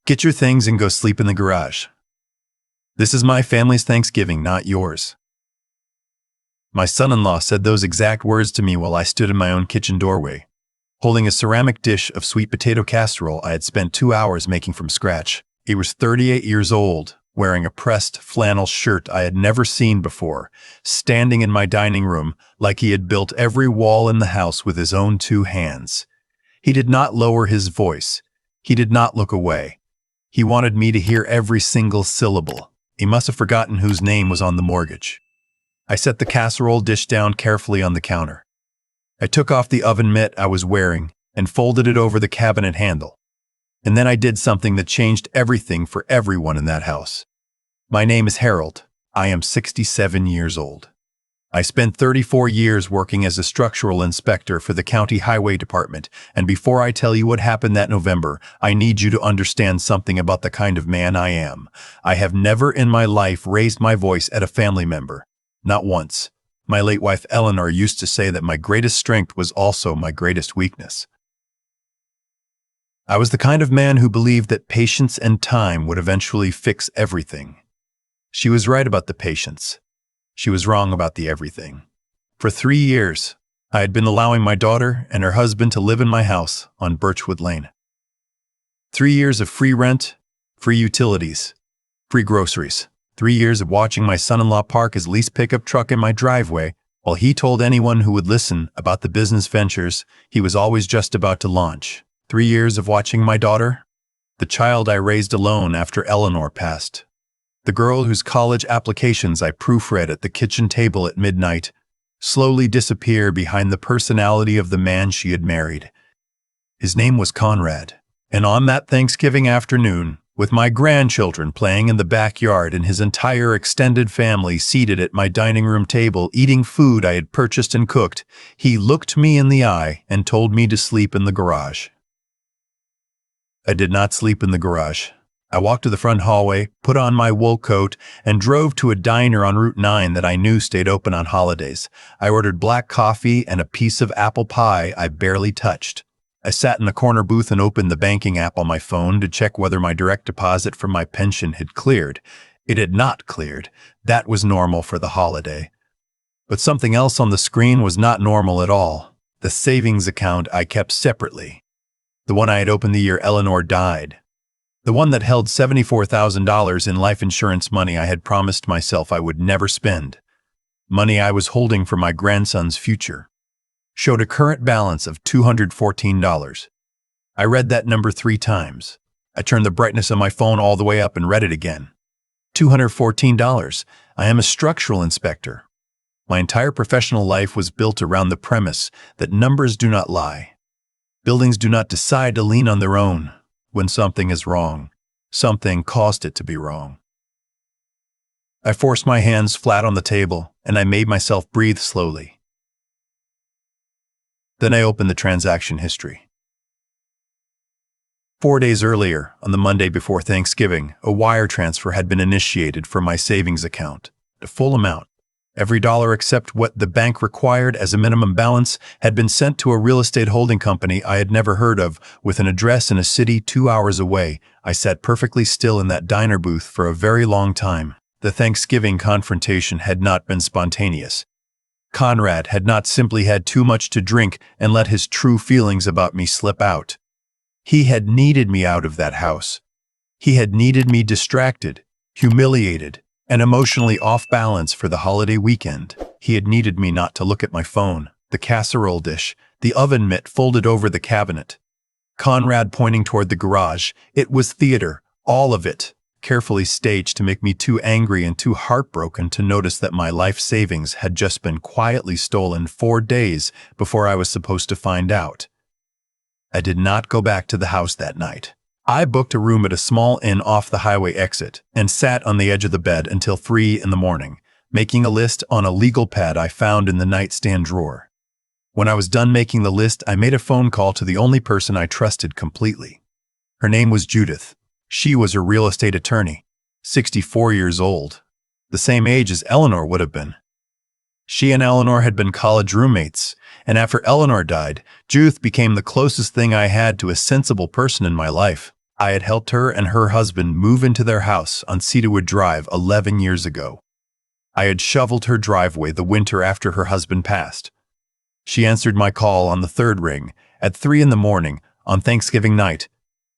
Get your things and go sleep in the garage. This is my family's Thanksgiving, not yours." My son-in-law said those exact words to me while I stood in my own kitchen doorway, holding a ceramic dish of sweet potato casserole I had spent 2 hours making from scratch. He was 38 years old, wearing a pressed flannel shirt I had never seen before, standing in my dining room like he had built every wall in the house with his own 2 hands. He did not lower his voice. He did not look away. He wanted me to hear every single syllable. He must have forgotten whose name was on the mortgage. I set the casserole dish down carefully on the counter. I took off the oven mitt I was wearing and folded it over the cabinet handle. And then I did something that changed everything for everyone in that house. My name is Harold. I am 67 years old. I spent 34 years working as a structural inspector for the county highway department, and before I tell you what happened that November, I need you to understand something about the kind of man I am. I have never in my life raised my voice at a family member. Not once. My late wife Eleanor used to say that my greatest strength was also my greatest weakness. I was the kind of man who believed that patience and time would eventually fix everything. She was right about the patience. She was wrong about the everything. For 3 years, I had been allowing my daughter and her husband to live in my house on Birchwood Lane. 3 years of free rent, free utilities, free groceries. 3 years of watching my son-in-law park his leased pickup truck in my driveway while he told anyone who would listen about the business ventures he was always just about to launch. 3 years of watching my daughter, the child I raised alone after Eleanor passed, the girl whose college applications I proofread at the kitchen table at midnight, slowly disappear behind the personality of the man she had married. His name was Conrad, and on that Thanksgiving afternoon, with my grandchildren playing in the backyard and his entire extended family seated at my dining room table eating food I had purchased and cooked, he looked me in the eye and told me to sleep in the garage. I did not sleep in the garage. I walked to the front hallway, put on my wool coat, and drove to a diner on Route 9 that I knew stayed open on holidays. I ordered black coffee and a piece of apple pie I barely touched. I sat in the corner booth and opened the banking app on my phone to check whether my direct deposit from my pension had cleared. It had not cleared. That was normal for the holiday. But something else on the screen was not normal at all. The savings account I kept separately. The one I had opened the year Eleanor died. The one that held $74,000 in life insurance money I had promised myself I would never spend. Money I was holding for my grandson's future. Showed a current balance of $214. I read that number 3 times. I turned the brightness of my phone all the way up and read it again. $214. I am a structural inspector. My entire professional life was built around the premise that numbers do not lie. Buildings do not decide to lean on their own. When something is wrong, something caused it to be wrong. I forced my hands flat on the table, and I made myself breathe slowly. Then I opened the transaction history. 4 days earlier, on the Monday before Thanksgiving, a wire transfer had been initiated from my savings account. The full amount, every dollar except what the bank required as a minimum balance, had been sent to a real estate holding company I had never heard of, with an address in a city 2 hours away. I sat perfectly still in that diner booth for a very long time. The Thanksgiving confrontation had not been spontaneous. Conrad had not simply had too much to drink and let his true feelings about me slip out. He had needed me out of that house. He had needed me distracted, humiliated, and emotionally off balance for the holiday weekend. He had needed me not to look at my phone, the casserole dish, the oven mitt folded over the cabinet. Conrad pointing toward the garage. It was theater, all of it, carefully staged to make me too angry and too heartbroken to notice that my life savings had just been quietly stolen 4 days before I was supposed to find out. I did not go back to the house that night. I booked a room at a small inn off the highway exit and sat on the edge of the bed until 3 in the morning, making a list on a legal pad I found in the nightstand drawer. When I was done making the list, I made a phone call to the only person I trusted completely. Her name was Judith. She was a real estate attorney, 64 years old, the same age as Eleanor would have been. She and Eleanor had been college roommates, and after Eleanor died, Judith became the closest thing I had to a sensible person in my life. I had helped her and her husband move into their house on Cedarwood Drive 11 years ago. I had shoveled her driveway the winter after her husband passed. She answered my call on the third ring at 3 in the morning on Thanksgiving night,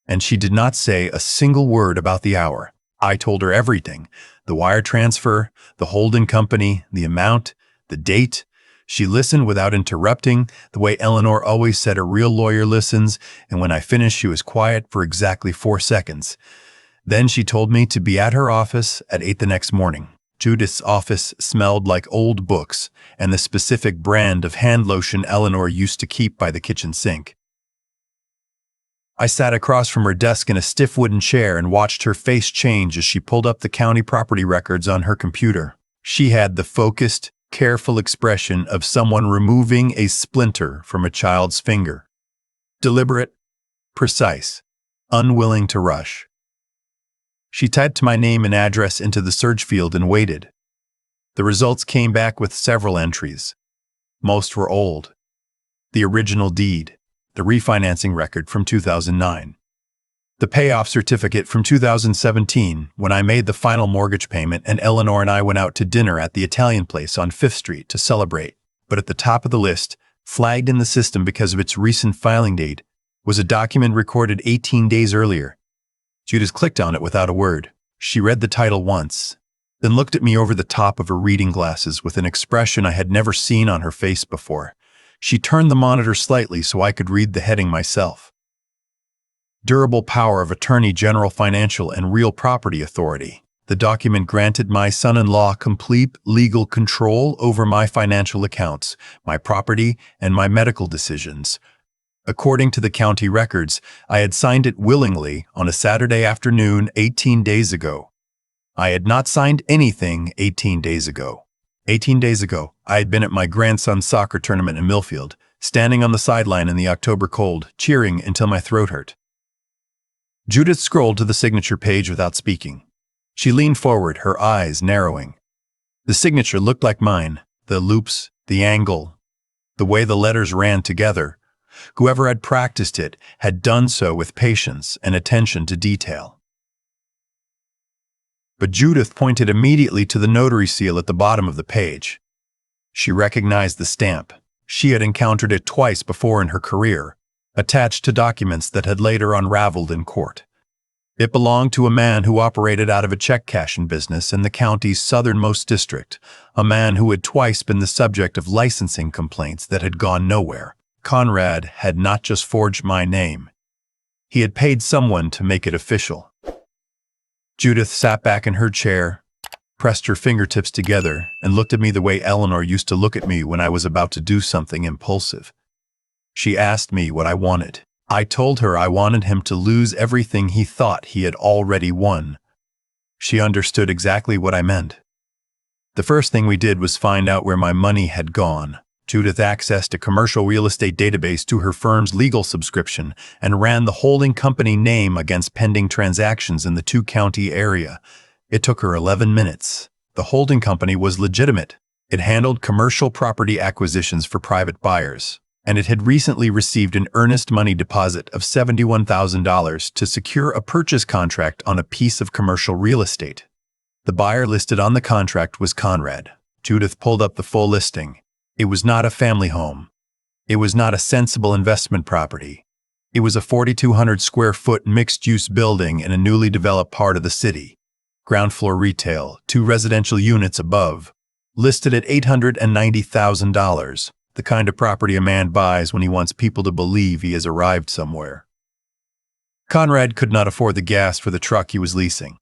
and she did not say a single word about the hour. I told her everything: the wire transfer, the holding company, the amount, the date. She listened without interrupting, the way Eleanor always said a real lawyer listens, and when I finished she was quiet for exactly 4 seconds. Then she told me to be at her office at 8 the next morning. Judith's office smelled like old books and the specific brand of hand lotion Eleanor used to keep by the kitchen sink. I sat across from her desk in a stiff wooden chair and watched her face change as she pulled up the county property records on her computer. She had the focused, careful expression of someone removing a splinter from a child's finger. Deliberate, precise, unwilling to rush. She typed my name and address into the search field and waited. The results came back with several entries. Most were old. The original deed, the refinancing record from 2009, the payoff certificate from 2017 when I made the final mortgage payment and Eleanor and I went out to dinner at the Italian place on 5th Street to celebrate. But at the top of the list, flagged in the system because of its recent filing date, was a document recorded 18 days earlier. Judith clicked on it without a word. She read the title once, then looked at me over the top of her reading glasses with an expression I had never seen on her face before. She turned the monitor slightly so I could read the heading myself. Durable Power of Attorney General Financial and Real Property Authority. The document granted my son-in-law complete legal control over my financial accounts, my property, and my medical decisions. According to the county records, I had signed it willingly on a Saturday afternoon 18 days ago. I had not signed anything 18 days ago. 18 days ago, I had been at my grandson's soccer tournament in Millfield, standing on the sideline in the October cold, cheering until my throat hurt. Judith scrolled to the signature page without speaking. She leaned forward, her eyes narrowing. The signature looked like mine, the loops, the angle, the way the letters ran together. Whoever had practiced it had done so with patience and attention to detail. But Judith pointed immediately to the notary seal at the bottom of the page. She recognized the stamp. She had encountered it twice before in her career, attached to documents that had later unraveled in court. It belonged to a man who operated out of a check cashing business in the county's southernmost district, a man who had twice been the subject of licensing complaints that had gone nowhere. Conrad had not just forged my name. He had paid someone to make it official. Judith sat back in her chair, pressed her fingertips together, and looked at me the way Eleanor used to look at me when I was about to do something impulsive. She asked me what I wanted. I told her I wanted him to lose everything he thought he had already won. She understood exactly what I meant. The first thing we did was find out where my money had gone. Judith accessed a commercial real estate database to her firm's legal subscription and ran the holding company name against pending transactions in the two-county area. It took her 11 minutes. The holding company was legitimate. It handled commercial property acquisitions for private buyers, and it had recently received an earnest money deposit of $71,000 to secure a purchase contract on a piece of commercial real estate. The buyer listed on the contract was Conrad. Judith pulled up the full listing. It was not a family home. It was not a sensible investment property. It was a 4,200 square foot mixed-use building in a newly developed part of the city. Ground floor retail, 2 residential units above, listed at $890,000, the kind of property a man buys when he wants people to believe he has arrived somewhere. Conrad could not afford the gas for the truck he was leasing.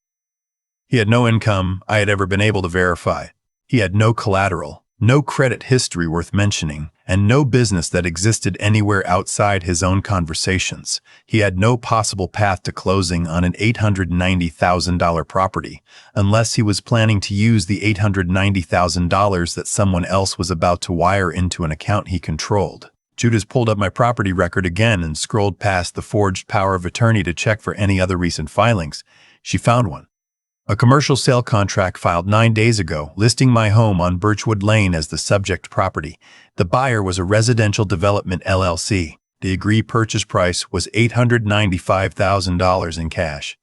He had no income I had ever been able to verify. He had no collateral, no credit history worth mentioning, and no business that existed anywhere outside his own conversations. He had no possible path to closing on an $890,000 property, unless he was planning to use the $890,000 that someone else was about to wire into an account he controlled. Judith pulled up my property record again and scrolled past the forged power of attorney to check for any other recent filings. She found one. A commercial sale contract filed 9 days ago, listing my home on Birchwood Lane as the subject property. The buyer was a residential development LLC. The agreed purchase price was $895,000 in cash.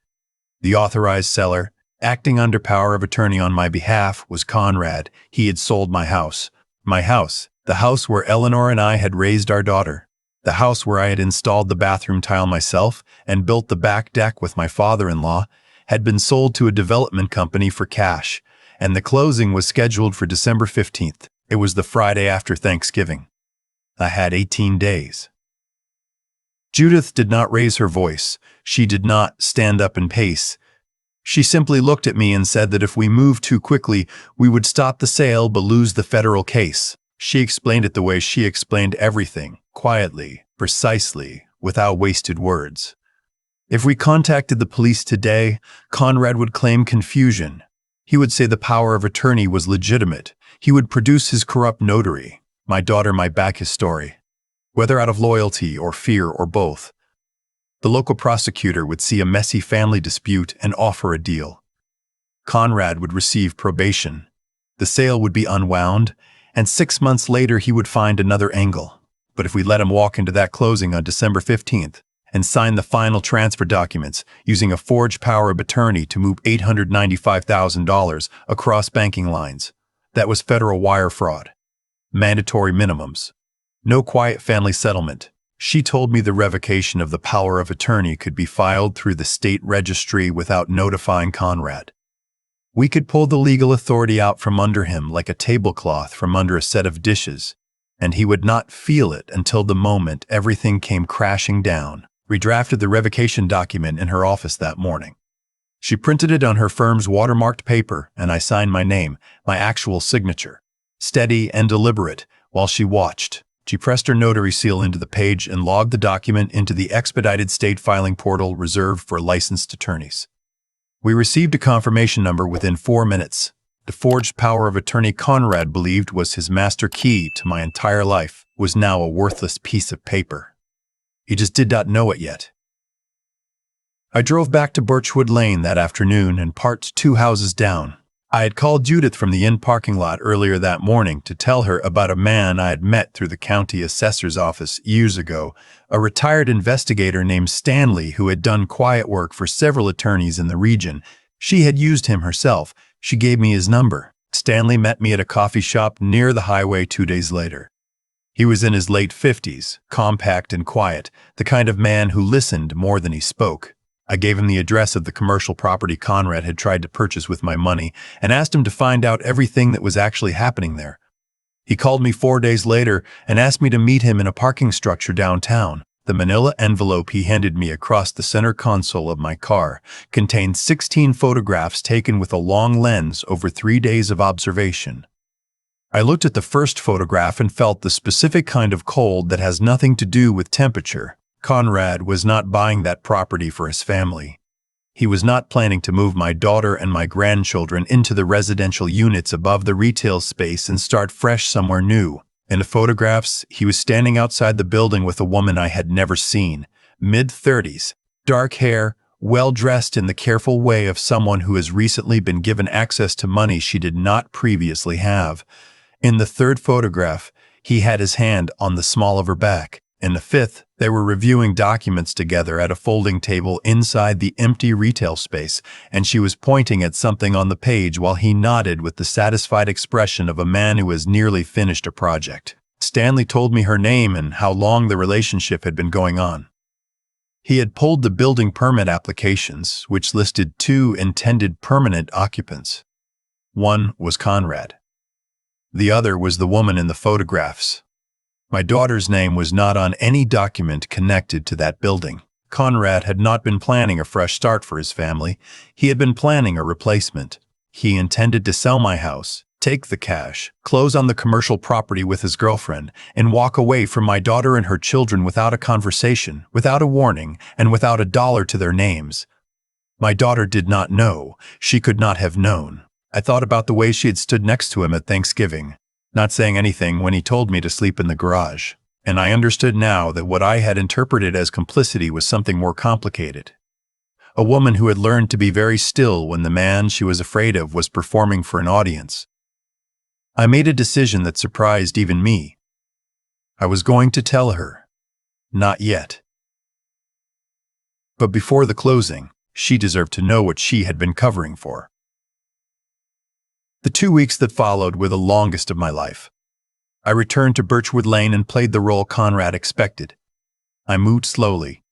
The authorized seller, acting under power of attorney on my behalf, was Conrad. He had sold my house. My house, the house where Eleanor and I had raised our daughter. The house where I had installed the bathroom tile myself and built the back deck with my father-in-law, had been sold to a development company for cash, and the closing was scheduled for December 15th. It was the Friday after Thanksgiving. I had 18 days. Judith did not raise her voice. She did not stand up and pace. She simply looked at me and said that if we moved too quickly, we would stop the sale but lose the federal case. She explained it the way she explained everything, quietly, precisely, without wasted words. If we contacted the police today, Conrad would claim confusion. He would say the power of attorney was legitimate. He would produce his corrupt notary. My daughter might back his story, whether out of loyalty or fear or both. The local prosecutor would see a messy family dispute and offer a deal. Conrad would receive probation. The sale would be unwound, and 6 months later he would find another angle. But if we let him walk into that closing on December 15th and sign the final transfer documents using a forged power of attorney to move $895,000 across banking lines, that was federal wire fraud. Mandatory minimums. No quiet family settlement. She told me the revocation of the power of attorney could be filed through the state registry without notifying Conrad. We could pull the legal authority out from under him like a tablecloth from under a set of dishes, and he would not feel it until the moment everything came crashing down. We drafted the revocation document in her office that morning. She printed it on her firm's watermarked paper, and I signed my name, my actual signature. Steady and deliberate, while she watched. She pressed her notary seal into the page and logged the document into the expedited state filing portal reserved for licensed attorneys. We received a confirmation number within 4 minutes. The forged power of attorney Conrad believed was his master key to my entire life was now a worthless piece of paper. He just did not know it yet. I drove back to Birchwood Lane that afternoon and parked 2 houses down. I had called Judith from the inn parking lot earlier that morning to tell her about a man I had met through the county assessor's office years ago, a retired investigator named Stanley who had done quiet work for several attorneys in the region. She had used him herself. She gave me his number. Stanley met me at a coffee shop near the highway 2 days later. He was in his late 50s, compact and quiet, the kind of man who listened more than he spoke. I gave him the address of the commercial property Conrad had tried to purchase with my money and asked him to find out everything that was actually happening there. He called me 4 days later and asked me to meet him in a parking structure downtown. The manila envelope he handed me across the center console of my car contained 16 photographs taken with a long lens over 3 days of observation. I looked at the first photograph and felt the specific kind of cold that has nothing to do with temperature. Conrad was not buying that property for his family. He was not planning to move my daughter and my grandchildren into the residential units above the retail space and start fresh somewhere new. In the photographs, he was standing outside the building with a woman I had never seen, mid-30s, dark hair, well-dressed in the careful way of someone who has recently been given access to money she did not previously have. In the third photograph, he had his hand on the small of her back. In the fifth, they were reviewing documents together at a folding table inside the empty retail space, and she was pointing at something on the page while he nodded with the satisfied expression of a man who has nearly finished a project. Stanley told me her name and how long the relationship had been going on. He had pulled the building permit applications, which listed 2 intended permanent occupants. One was Conrad. The other was the woman in the photographs. My daughter's name was not on any document connected to that building. Conrad had not been planning a fresh start for his family. He had been planning a replacement. He intended to sell my house, take the cash, close on the commercial property with his girlfriend, and walk away from my daughter and her children without a conversation, without a warning, and without $1 to their names. My daughter did not know. She could not have known. I thought about the way she had stood next to him at Thanksgiving, not saying anything when he told me to sleep in the garage. And I understood now that what I had interpreted as complicity was something more complicated. A woman who had learned to be very still when the man she was afraid of was performing for an audience. I made a decision that surprised even me. I was going to tell her. Not yet. But before the closing, she deserved to know what she had been covering for. The 2 weeks that followed were the longest of my life. I returned to Birchwood Lane and played the role Conrad expected. I moved slowly.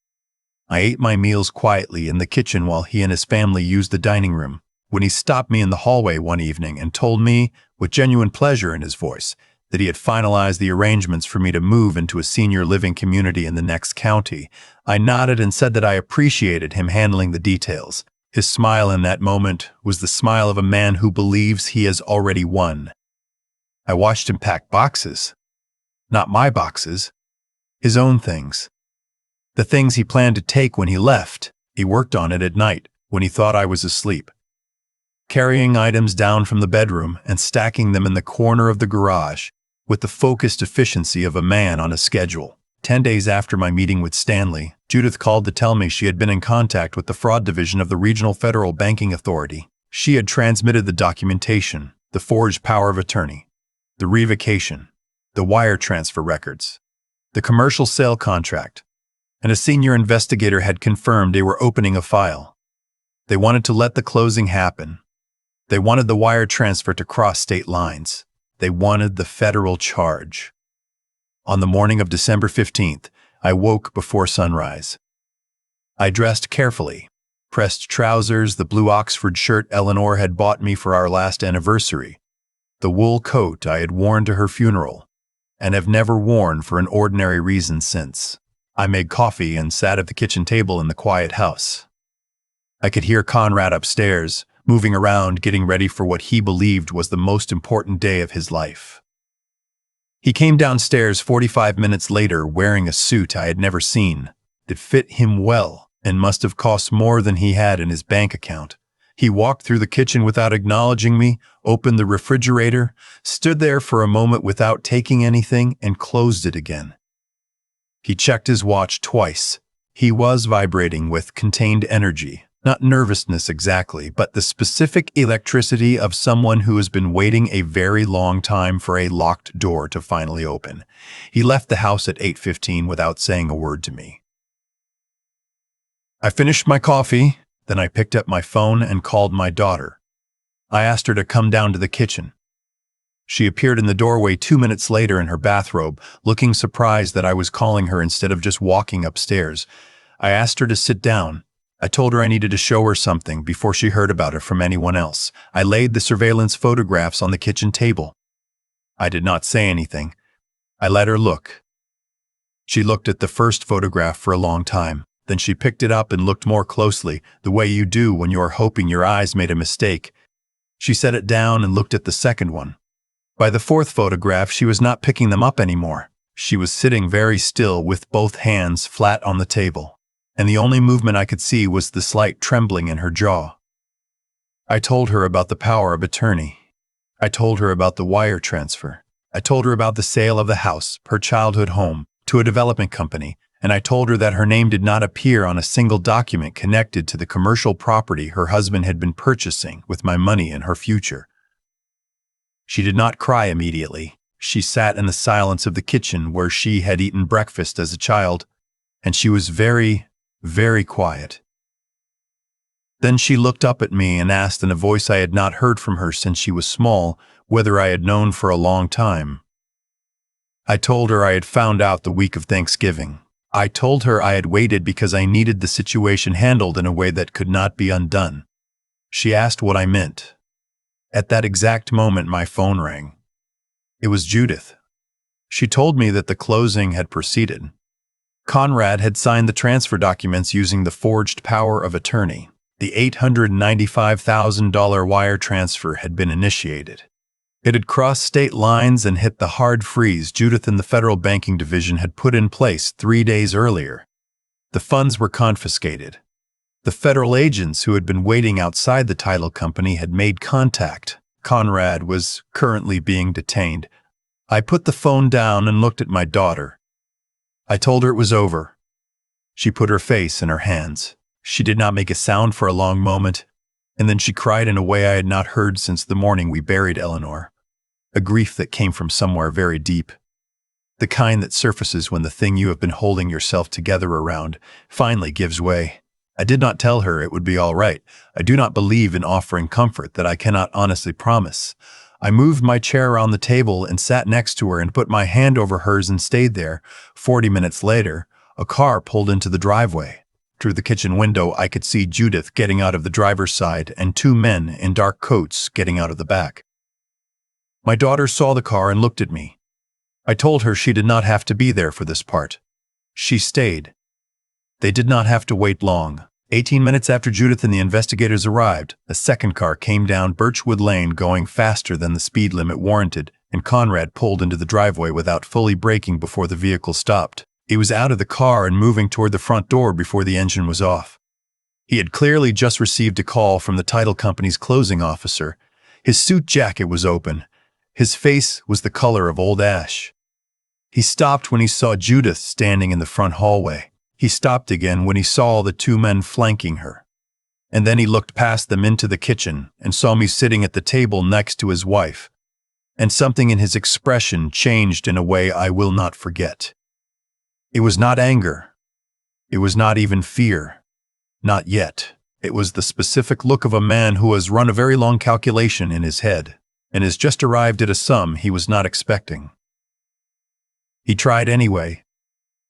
I ate my meals quietly in the kitchen while he and his family used the dining room. When he stopped me in the hallway one evening and told me, with genuine pleasure in his voice, that he had finalized the arrangements for me to move into a senior living community in the next county, I nodded and said that I appreciated him handling the details. His smile in that moment was the smile of a man who believes he has already won. I watched him pack boxes. Not my boxes. His own things. The things he planned to take when he left. He worked on it at night, when he thought I was asleep. Carrying items down from the bedroom and stacking them in the corner of the garage, with the focused efficiency of a man on a schedule. 10 days after my meeting with Stanley, Judith called to tell me she had been in contact with the fraud division of the Regional Federal Banking Authority. She had transmitted the documentation, the forged power of attorney, the revocation, the wire transfer records, the commercial sale contract, and a senior investigator had confirmed they were opening a file. They wanted to let the closing happen. They wanted the wire transfer to cross state lines. They wanted the federal charge. On the morning of December 15th, I woke before sunrise. I dressed carefully, pressed trousers, the blue Oxford shirt Eleanor had bought me for our last anniversary, the wool coat I had worn to her funeral, and have never worn for an ordinary reason since. I made coffee and sat at the kitchen table in the quiet house. I could hear Conrad upstairs, moving around, getting ready for what he believed was the most important day of his life. He came downstairs 45 minutes later wearing a suit I had never seen, that fit him well and must have cost more than he had in his bank account. He walked through the kitchen without acknowledging me, opened the refrigerator, stood there for a moment without taking anything, and closed it again. He checked his watch twice. He was vibrating with contained energy. Not nervousness exactly, but the specific electricity of someone who has been waiting a very long time for a locked door to finally open. He left the house at 8:15 without saying a word to me. I finished my coffee, then I picked up my phone and called my daughter. I asked her to come down to the kitchen. She appeared in the doorway 2 minutes later in her bathrobe, looking surprised that I was calling her instead of just walking upstairs. I asked her to sit down. I told her I needed to show her something before she heard about it from anyone else. I laid the surveillance photographs on the kitchen table. I did not say anything. I let her look. She looked at the first photograph for a long time. Then she picked it up and looked more closely, the way you do when you are hoping your eyes made a mistake. She set it down and looked at the second one. By the fourth photograph, she was not picking them up anymore. She was sitting very still with both hands flat on the table, and the only movement I could see was the slight trembling in her jaw. I told her about the power of attorney. I told her about the wire transfer. I told her about the sale of the house, her childhood home, to a development company, and I told her that her name did not appear on a single document connected to the commercial property her husband had been purchasing with my money and her future. She did not cry immediately. She sat in the silence of the kitchen where she had eaten breakfast as a child, and she was very, very quiet. Then she looked up at me and asked in a voice I had not heard from her since she was small, whether I had known for a long time. I told her I had found out the week of Thanksgiving. I told her I had waited because I needed the situation handled in a way that could not be undone. She asked what I meant. At that exact moment, my phone rang. It was Judith. She told me that the closing had proceeded. Conrad had signed the transfer documents using the forged power of attorney. The $895,000 wire transfer had been initiated. It had crossed state lines and hit the hard freeze Judith and the Federal Banking Division had put in place 3 days earlier. The funds were confiscated. The federal agents who had been waiting outside the title company had made contact. Conrad was currently being detained. I put the phone down and looked at my daughter. I told her it was over. She put her face in her hands. She did not make a sound for a long moment, and then she cried in a way I had not heard since the morning we buried Eleanor, a grief that came from somewhere very deep. The kind that surfaces when the thing you have been holding yourself together around finally gives way. I did not tell her it would be all right. I do not believe in offering comfort that I cannot honestly promise. I moved my chair around the table and sat next to her and put my hand over hers and stayed there. 40 minutes later, a car pulled into the driveway. Through the kitchen window, I could see Judith getting out of the driver's side and two men in dark coats getting out of the back. My daughter saw the car and looked at me. I told her she did not have to be there for this part. She stayed. They did not have to wait long. 18 minutes after Judith and the investigators arrived, a second car came down Birchwood Lane going faster than the speed limit warranted, and Conrad pulled into the driveway without fully braking before the vehicle stopped. He was out of the car and moving toward the front door before the engine was off. He had clearly just received a call from the title company's closing officer. His suit jacket was open. His face was the color of old ash. He stopped when he saw Judith standing in the front hallway. He stopped again when he saw the two men flanking her. And then he looked past them into the kitchen and saw me sitting at the table next to his wife. And something in his expression changed in a way I will not forget. It was not anger. It was not even fear. Not yet. It was the specific look of a man who has run a very long calculation in his head and has just arrived at a sum he was not expecting. He tried anyway.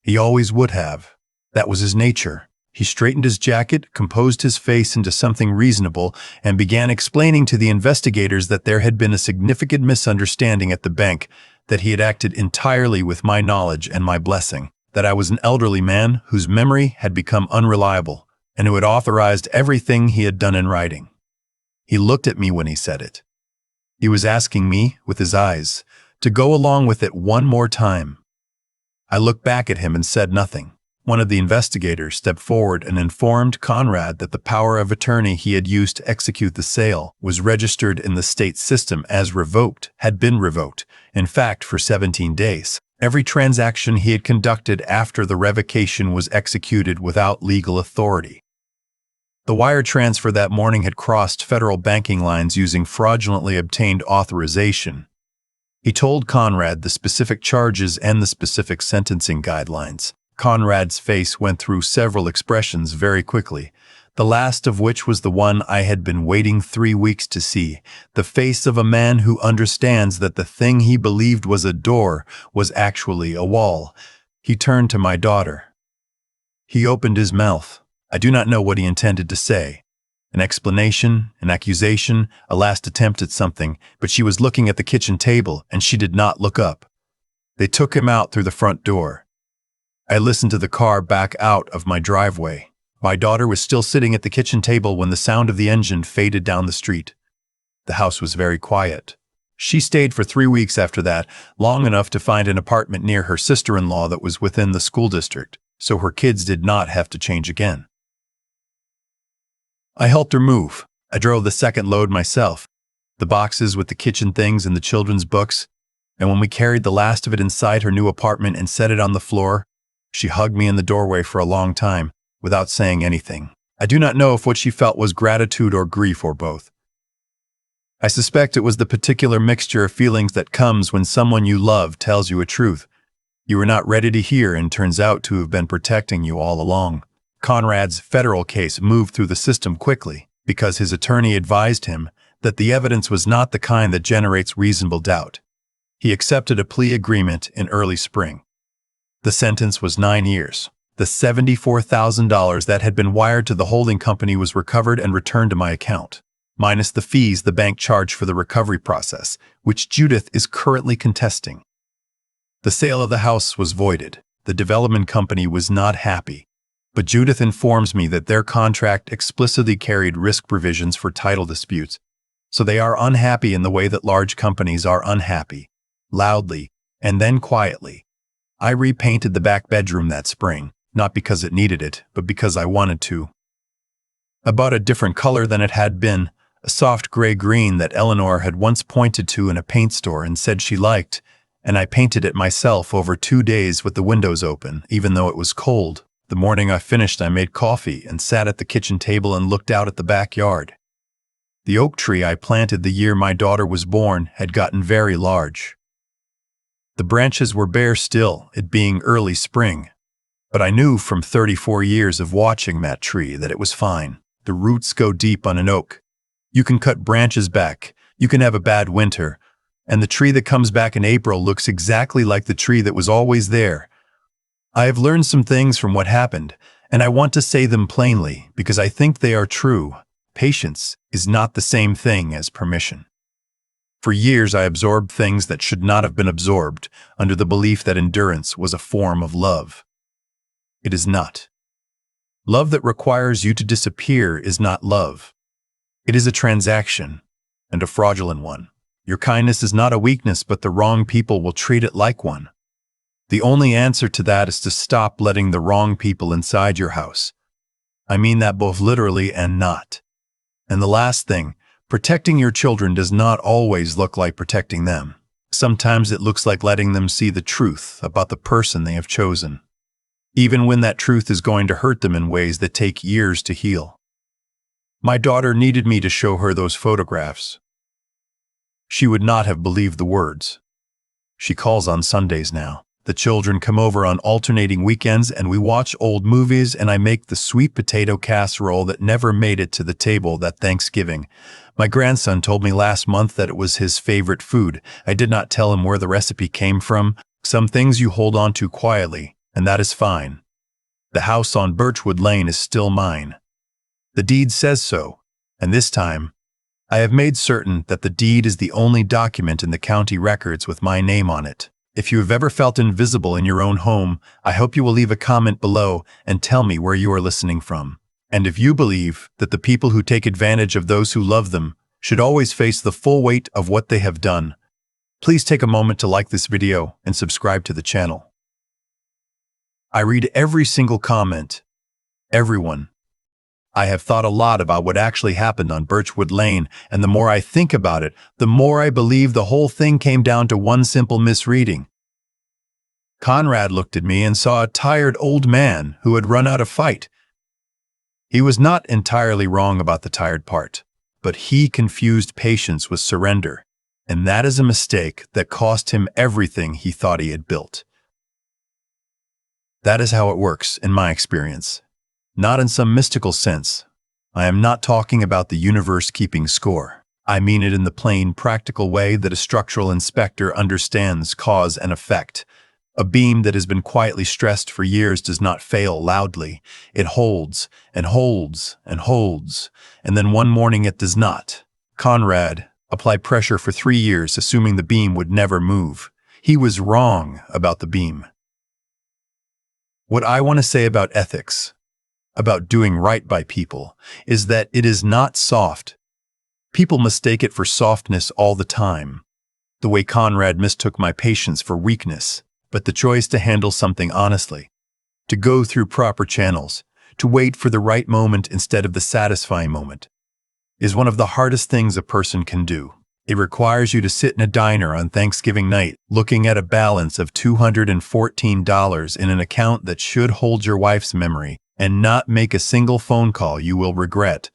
He always would have. That was his nature. He straightened his jacket, composed his face into something reasonable, and began explaining to the investigators that there had been a significant misunderstanding at the bank, that he had acted entirely with my knowledge and my blessing, that I was an elderly man whose memory had become unreliable, and who had authorized everything he had done in writing. He looked at me when he said it. He was asking me, with his eyes, to go along with it one more time. I looked back at him and said nothing. One of the investigators stepped forward and informed Conrad that the power of attorney he had used to execute the sale was registered in the state system as revoked, had been revoked, in fact, for 17 days. Every transaction he had conducted after the revocation was executed without legal authority. The wire transfer that morning had crossed federal banking lines using fraudulently obtained authorization. He told Conrad the specific charges and the specific sentencing guidelines. Conrad's face went through several expressions very quickly, the last of which was the one I had been waiting 3 weeks to see, the face of a man who understands that the thing he believed was a door was actually a wall. He turned to my daughter. He opened his mouth. I do not know what he intended to say. An explanation, an accusation, a last attempt at something, but she was looking at the kitchen table and she did not look up. They took him out through the front door. I listened to the car back out of my driveway. My daughter was still sitting at the kitchen table when the sound of the engine faded down the street. The house was very quiet. She stayed for 3 weeks after that, long enough to find an apartment near her sister-in-law that was within the school district, so her kids did not have to change again. I helped her move. I drove the second load myself, the boxes with the kitchen things and the children's books, and when we carried the last of it inside her new apartment and set it on the floor, she hugged me in the doorway for a long time, without saying anything. I do not know if what she felt was gratitude or grief or both. I suspect it was the particular mixture of feelings that comes when someone you love tells you a truth you were not ready to hear and turns out to have been protecting you all along. Conrad's federal case moved through the system quickly because his attorney advised him that the evidence was not the kind that generates reasonable doubt. He accepted a plea agreement in early spring. The sentence was 9 years. The $74,000 that had been wired to the holding company was recovered and returned to my account, minus the fees the bank charged for the recovery process, which Judith is currently contesting. The sale of the house was voided. The development company was not happy, but Judith informs me that their contract explicitly carried risk provisions for title disputes, so they are unhappy in the way that large companies are unhappy, loudly, and then quietly. I repainted the back bedroom that spring, not because it needed it, but because I wanted to. I bought a different color than it had been, a soft gray-green that Eleanor had once pointed to in a paint store and said she liked, and I painted it myself over 2 days with the windows open, even though it was cold. The morning I finished, I made coffee and sat at the kitchen table and looked out at the backyard. The oak tree I planted the year my daughter was born had gotten very large. The branches were bare still, it being early spring. But I knew from 34 years of watching that tree that it was fine. The roots go deep on an oak. You can cut branches back, you can have a bad winter, and the tree that comes back in April looks exactly like the tree that was always there. I have learned some things from what happened, and I want to say them plainly because I think they are true. Patience is not the same thing as permission. For years I absorbed things that should not have been absorbed under the belief that endurance was a form of love. It is not. Love that requires you to disappear is not love. It is a transaction, and a fraudulent one. Your kindness is not a weakness, but the wrong people will treat it like one. The only answer to that is to stop letting the wrong people inside your house. I mean that both literally and not. And the last thing, protecting your children does not always look like protecting them. Sometimes it looks like letting them see the truth about the person they have chosen, even when that truth is going to hurt them in ways that take years to heal. My daughter needed me to show her those photographs. She would not have believed the words. She calls on Sundays now. The children come over on alternating weekends and we watch old movies, and I make the sweet potato casserole that never made it to the table that Thanksgiving. My grandson told me last month that it was his favorite food. I did not tell him where the recipe came from. Some things you hold on to quietly, and that is fine. The house on Birchwood Lane is still mine. The deed says so, and this time, I have made certain that the deed is the only document in the county records with my name on it. If you have ever felt invisible in your own home, I hope you will leave a comment below and tell me where you are listening from. And if you believe that the people who take advantage of those who love them should always face the full weight of what they have done, please take a moment to like this video and subscribe to the channel. I read every single comment. Everyone. I have thought a lot about what actually happened on Birchwood Lane, and the more I think about it, the more I believe the whole thing came down to one simple misreading. Conrad looked at me and saw a tired old man who had run out of fight. He was not entirely wrong about the tired part, but he confused patience with surrender, and that is a mistake that cost him everything he thought he had built. That is how it works, in my experience. Not in some mystical sense. I am not talking about the universe keeping score. I mean it in the plain, practical way that a structural inspector understands cause and effect. A beam that has been quietly stressed for years does not fail loudly. It holds and holds and holds, and then one morning it does not. Conrad applied pressure for 3 years, assuming the beam would never move. He was wrong about the beam. What I want to say about ethics, about doing right by people, is that it is not soft. People mistake it for softness all the time. The way Conrad mistook my patience for weakness, but the choice to handle something honestly, to go through proper channels, to wait for the right moment instead of the satisfying moment, is one of the hardest things a person can do. It requires you to sit in a diner on Thanksgiving night, looking at a balance of $214 in an account that should hold your wife's memory, and not make a single phone call you will regret.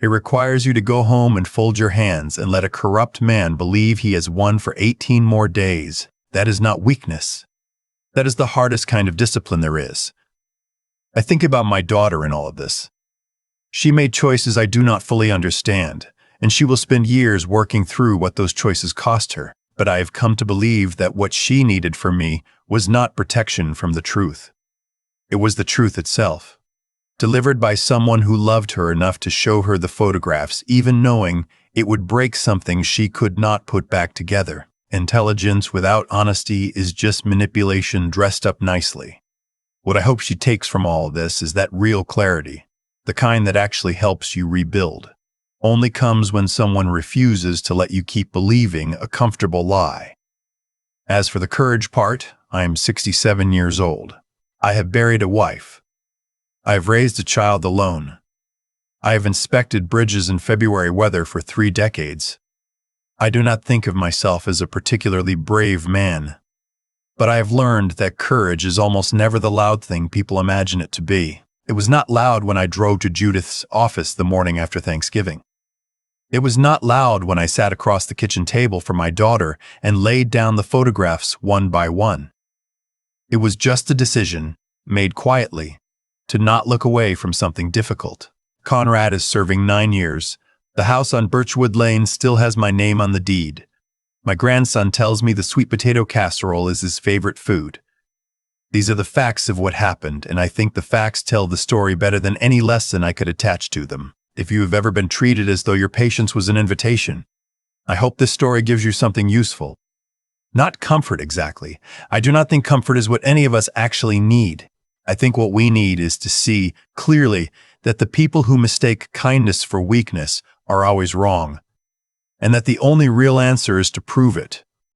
It requires you to go home and fold your hands and let a corrupt man believe he has won for 18 more days. That is not weakness. That is the hardest kind of discipline there is. I think about my daughter in all of this. She made choices I do not fully understand, and she will spend years working through what those choices cost her. But I have come to believe that what she needed from me was not protection from the truth. It was the truth itself, delivered by someone who loved her enough to show her the photographs, even knowing it would break something she could not put back together. Intelligence without honesty is just manipulation dressed up nicely. What I hope she takes from all of this is that real clarity, the kind that actually helps you rebuild, only comes when someone refuses to let you keep believing a comfortable lie. As for the courage part, I am 67 years old. I have buried a wife. I have raised a child alone. I have inspected bridges in February weather for 3 decades. I do not think of myself as a particularly brave man, but I have learned that courage is almost never the loud thing people imagine it to be. It was not loud when I drove to Judith's office the morning after Thanksgiving. It was not loud when I sat across the kitchen table from my daughter and laid down the photographs one by one. It was just a decision, made quietly, to not look away from something difficult. Conrad is serving 9 years. The house on Birchwood Lane still has my name on the deed. My grandson tells me the sweet potato casserole is his favorite food. These are the facts of what happened, and I think the facts tell the story better than any lesson I could attach to them. If you have ever been treated as though your patience was an invitation, I hope this story gives you something useful. Not comfort exactly. I do not think comfort is what any of us actually need. I think what we need is to see clearly that the people who mistake kindness for weakness are always wrong, and that the only real answer is to prove it.